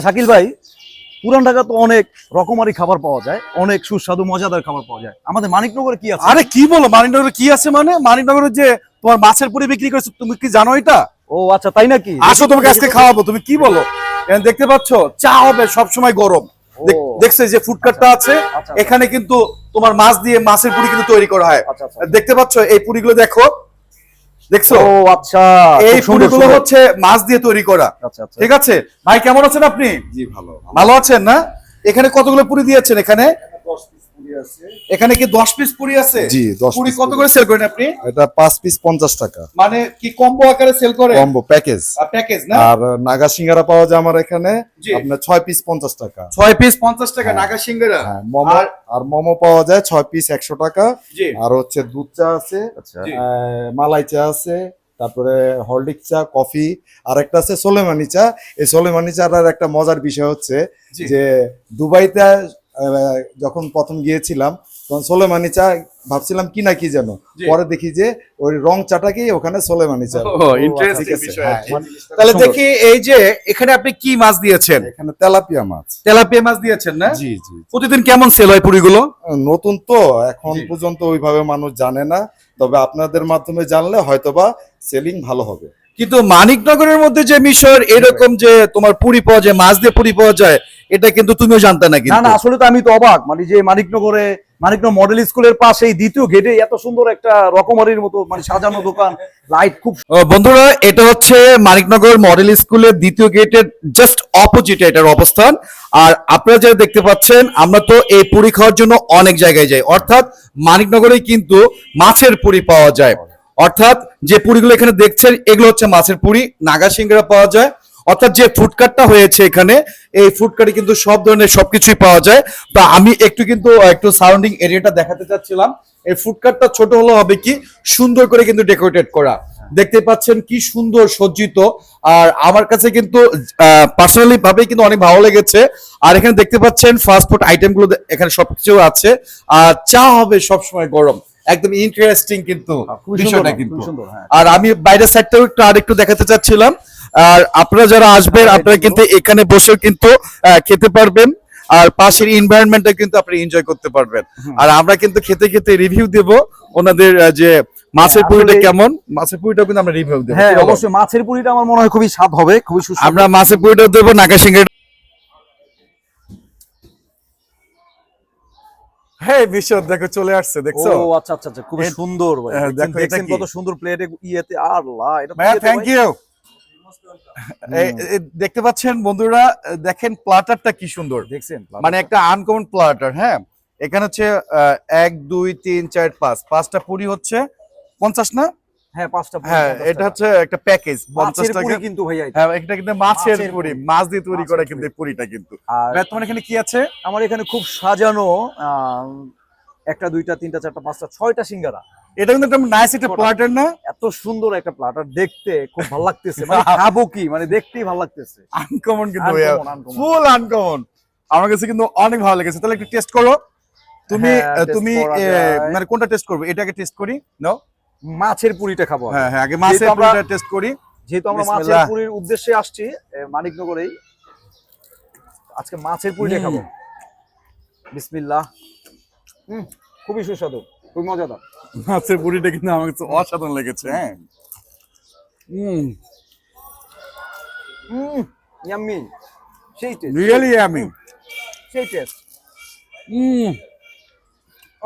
শাকিল ভাই, পুরান ঢাকা তো অনেক রকমারি খাবার পাওয়া যায়, অনেক সুস্বাদু মজাদার খাবার পাওয়া যায়। আমাদের মানিকনগরে কি আছে? আরে কি বলো, মানিকনগরে কি আছে মানে? মানিকনগরে যে তোমার মাছের পুরি বিক্রি করছে, তুমি কি জানো এটা? ও আচ্ছা, তাই নাকি? আসো, তোমাকে আজকে খাওয়াবো। তুমি কি বলো? এখানে দেখতে পাচ্ছ চা হবে সব সময় গরম। দেখছো যে ফুড কার্টটা আছে, এখানে কিন্তু তোমার মাছ দিয়ে মাছের পুরি কিন্তু তৈরি করা হয়। দেখতে পাচ্ছ এই পুরিগুলো, দেখো, দেখছো? ও আচ্ছা, এই পুরিগুলো হচ্ছে মাছ দিয়ে তৈরি করা। ঠিক আছে ভাই, কেমন আছেন আপনি? জি ভালো। ভালো আছেন না? এখানে কতগুলো পুরি দিয়েছেন? এখানে কি 10 পিস পুরি আছে? জি, 10 পুরি পিস কত করে সেল করেন আপনি? এটা 5 পিস 50 টাকা। মানে কি কম্বো আকারে সেল করেন? Combo package. প্যাকেজ না? আর নাগা সিঙ্গারা পাওয়া যায় আমার এখানে আপনার 6 পিস 50 টাকা। 6 পিস 50 টাকা নাগা সিঙ্গারা। হ্যাঁ, মোমো আর মোমো পাওয়া যায় 6 পিস 100 টাকা। আর হচ্ছে দুধ চা আছে, মালাই চা আছে, তারপরে হলডিক চা, কফি, আর একটা আছে সোলেমানি চা। এই সোলেমানি চাটার একটা মজার বিষয় হচ্ছে যে দুবাইতে যখন প্রথম গিয়েছিলাম তখন সোলেমানি চা ভাবছিলাম কি না কি যেন, পরে দেখি যে ওই রং চাটাকেই ওখানে সোলেমানি চা। ইন্টারেস্টিং বিষয়। তাহলে দেখি এই যে এখানে আপনি কি মাছ দিয়েছেন? এখানে তেলাপিয়া মাছ। তেলাপিয়া মাছ দিয়েছেন না? জি জি। প্রতিদিন কেমন সেল হয় পুরিগুলো? নতুন তো এখন পর্যন্ত ওইভাবে মানুষ জানে না, তবে আপনাদের মাধ্যমে জানলে হয়তোবা সেলিং ভালো হবে। কিন্তু মানিকনগরের মধ্যে যে মিশর এরকম যে তোমার পুরি পাওয়া যায়, মাছ দিয়ে পুরি পাওয়া যায়, এটা কিন্তু তুমিও জানতে না? না না, আসলে তো আমি তো অবাক, মানে যে মানিকনগর মডেল স্কুলের পাশে দ্বিতীয় গেটে এত সুন্দর একটা রকমারির মতো মানে সাজানো দোকান, লাইট খুব। বন্ধুরা, এটা হচ্ছে মানিকনগর মডেল স্কুলের দ্বিতীয় গেটের জাস্ট অপোজিটে এটার অবস্থান। আর আপনারা যারা দেখতে পাচ্ছেন, আমরা তো এই পুরি খাওয়ার জন্য অনেক জায়গায় যাই, অর্থাৎ মানিকনগরেই কিন্তু মাছের পুরি পাওয়া যায়। অর্থাৎ যে পুরিগুলো এখানে দেখছেন এগুলো হচ্ছে মাছের পুরি, নাগা সিঙ্গারা পাওয়া যায়। অর্থাৎ যে ফুডকার্টটা হয়েছে এখানে, এই ফুডকার্টে কিন্তু সব ধরনের সবকিছুই পাওয়া যায়। তো আমি একটু সারাউন্ডিং এরিয়াটা দেখাতে চাচ্ছিলাম। এই ফুডকার্টটা ছোট হলো হবে কি সুন্দর করে কিন্তু ডেকোরেটেড করা, দেখতে পাচ্ছেন কি সুন্দর সজ্জিত। আর আমার কাছে কিন্তু পার্সোনালি ভাবে কিন্তু অনেক ভালো লেগেছে। আর এখানে দেখতে পাচ্ছেন ফাস্ট ফুড আইটেম গুলো এখানে সবকিছু আছে। আর চা হবে সবসময় গরম, একদম ইন্টারেস্টিং কিন্তু বিষয়টা কিন্তু। আর আমি বাইরের সাইডটাও আরেকটু দেখাতে চাচ্ছিলাম। আর আপনারা যারা আসবেন আপনারা কিন্তু এখানে বসে কিন্তু খেতে পারবেন, আর পাশের এনভায়রনমেন্টটা কিন্তু আপনি এনজয় করতে পারবেন। আর আমরা কিন্তু খেতে খেতে রিভিউ দেব ওনাদের যে মাছের পুরিটা কেমন। মাছের পুরিটা কিন্তু আমরা রিভিউ দেব। হ্যাঁ অবশ্যই, মাছের পুরিটা আমার মনে হয় খুবই স্বাদ হবে, খুবই সুস্বাদু। আমরা মাছের পুরিটা দেব, নাগা সিঙ্গারা। হ্যাঁ বিশদ দেখো চলে আসছে, দেখছো? ও আচ্ছা আচ্ছা আচ্ছা, খুব সুন্দর ভাই। দেখেন কত সুন্দর প্লেটে ইয়েতে। আল্লাহ, এটা থ্যাংক ইউ। দেখতে পাচ্ছেন বন্ধুরা, দেখেন প্লাটারটা কি সুন্দর দেখছেন, মানে একটা আনকমন প্লাটার। হ্যাঁ, এখানে হচ্ছে 1 2 3 4 5 5টা পুরি হচ্ছে 50 না? হ্যাঁ 5টা। হ্যাঁ, এটা হচ্ছে একটা প্যাকেজ 50 টাকা কিন্তু ভাইয়া। হ্যাঁ, এটা কিন্তু মাছের পুরি, মাছ দিয়ে তৈরি করা কিন্তু এই পুরিটা কিন্তু। আর তোমার এখানে কি আছে? আমার এখানে খুব সাজানো 1টা 2টা 3টা 4টা 5টা 6টা সিঙ্গারা। এটা কিন্তু একটা নাইস একটা প্লাটার না? এত সুন্দর একটা প্লাটার, দেখতে খুব ভালো লাগতেছে। মানে খাবো কি, মানে দেখতেই ভালো লাগতেছে। আনকমন কিন্তু, ফুল আনকমন। আমার কাছে কিন্তু অনেক ভালো লেগেছে। তাহলে একটু টেস্ট করো। তুমি মানে কোনটা টেস্ট করবে? এটাকে টেস্ট করি নাও। মাছের পুরিটা খাবো। হ্যাঁ হ্যাঁ, আগে মাছের পুরিটা টেস্ট করি। যেহেতু আমরা মাছের পুরির উদ্দেশ্যে আসছি মানিকনগরেই, আজকে মাছের পুরিটা খাবো। বিসমিল্লাহ। খুবই সুস্বাদু, খুবই মজাদার। মাছের পুরিটা কিন্তু আমার কাছে অসাধারণ লেগেছে। হ্যাঁ, ইয়াম্মি, সেই টেস্ট, রিয়েলি ইয়াম্মি, সেই টেস্ট।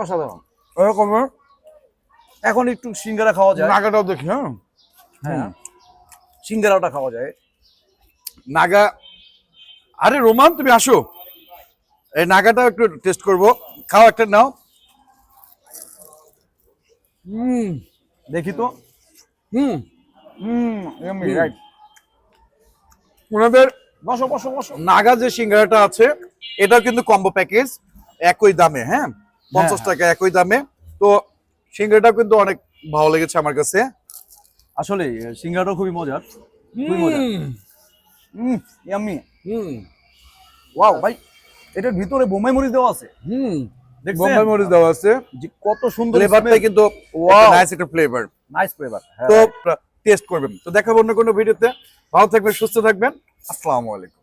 অসাধারণ। এরকম এখন একটু সিঙ্গারা খাওয়া যায়। নাগাটাও দেখি। হ্যাঁ হ্যাঁ, সিঙ্গারাটা খাওয়া যায়। নাগা, আরে রোমান তুমি আসো, এই নাগাটাও একটু টেস্ট করবো। খাও, একটা নাও। দেখি তো। রাইট। ওনাদের বসো বসো বসো। নাগা যে সিঙ্গারাটা আছে এটা কিন্তু কম্বো প্যাকেজ, একই দামে। হ্যাঁ, 50 টাকা একই দামে। তো সিঙ্গারাটা কিন্তু অনেক ভালো লেগেছে আমার কাছে। আসলে সিঙ্গারাটা খুবই মজার, খুবই মজার। ইয়াম্মি। ওয়াও ভাই, এটার ভিতরে বোম্বাই মরিচ দেওয়া আছে। বোম্বাই মরিচ দেওয়া আছে, যে কত সুন্দর ফ্লেভারটা কিন্তু নাইস একটা ফ্লেভার, নাইস ফ্লেভার। তো টেস্ট করবেন। তো দেখাবো অন্য কোনো ভিডিওতে। ভালো থাকবেন, সুস্থ থাকবেন। আসসালামু আলাইকুম।